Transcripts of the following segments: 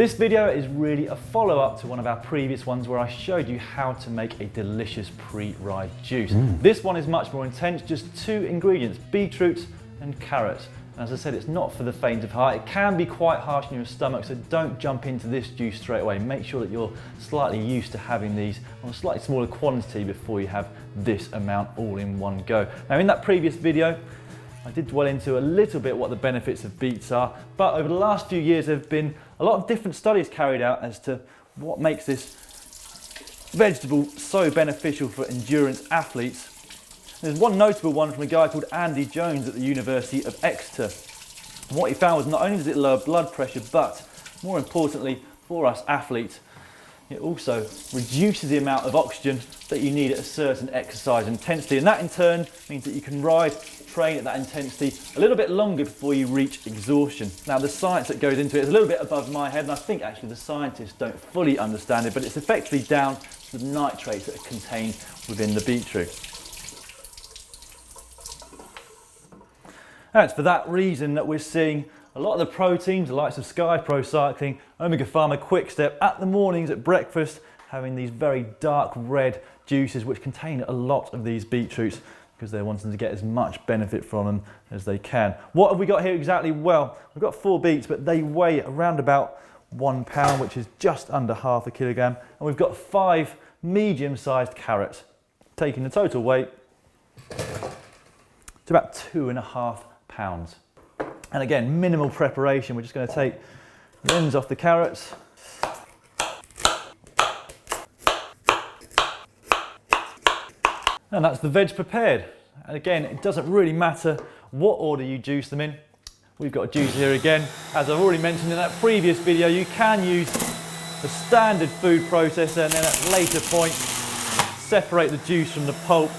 This video is really a follow-up to one of our previous ones where I showed you how to make a delicious pre-ride juice. This one is much more intense, just 2 ingredients, beetroots and carrots. And as I said, it's not for the faint of heart. It can be quite harsh on your stomach, so don't jump into this juice straight away. Make sure that you're slightly used to having these on a slightly smaller quantity before you have this amount all in one go. Now in that previous video, I did dwell into a little bit what the benefits of beets are, but over the last few years there have been a lot of different studies carried out as to what makes this vegetable so beneficial for endurance athletes. There's one notable one from a guy called Andy Jones at the University of Exeter. And what he found was not only does it lower blood pressure, but more importantly for us athletes, it also reduces the amount of oxygen that you need at a certain exercise intensity. And that in turn means that you can train at that intensity a little bit longer before you reach exhaustion. Now the science that goes into it is a little bit above my head, and I think actually the scientists don't fully understand it, but it's effectively down to the nitrates that are contained within the beetroot. And it's for that reason that we're seeing a lot of the proteins, the likes of Sky, Cyclist, Omega Pharma-QuickStep at the mornings at breakfast, having these very dark red juices which contain a lot of these beetroots because they're wanting to get as much benefit from them as they can. What have we got here exactly? Well, we've got 4 beets, but they weigh around about 1 pound, which is just under half a kilogram. And we've got 5 medium-sized carrots, taking the total weight to about 2.5 pounds. And again, minimal preparation. We're just going to take the ends off the carrots. And that's the veg prepared. And again, it doesn't really matter what order you juice them in. We've got a juice here again. As I've already mentioned in that previous video, you can use the standard food processor and then at a later point separate the juice from the pulp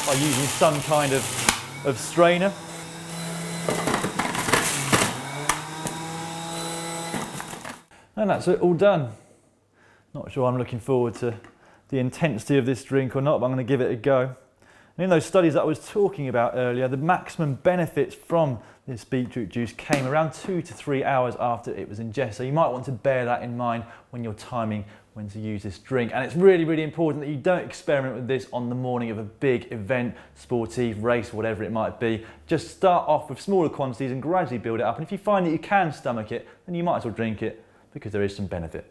by using some kind of strainer. And that's it all done. Not sure I'm looking forward to the intensity of this drink or not, but I'm going to give it a go. And in those studies that I was talking about earlier, the maximum benefits from this beetroot juice came around 2 to 3 hours after it was ingested. So you might want to bear that in mind when you're timing when to use this drink. And it's really, really important that you don't experiment with this on the morning of a big event, sportive, race, whatever it might be. Just start off with smaller quantities and gradually build it up. And if you find that you can stomach it, then you might as well drink it because there is some benefit.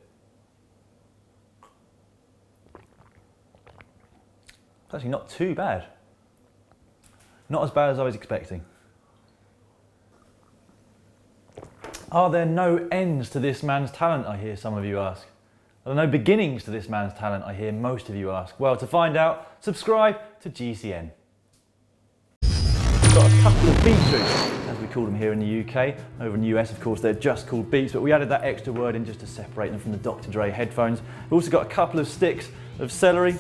It's actually not too bad. Not as bad as I was expecting. Are there no ends to this man's talent, I hear some of you ask? Are there no beginnings to this man's talent, I hear most of you ask? Well, to find out, subscribe to GCN. We've got a couple of beetroots, as we call them here in the UK. Over in the US, of course, they're just called beets, but we added that extra word in just to separate them from the Dr. Dre headphones. We've also got a couple of sticks of celery,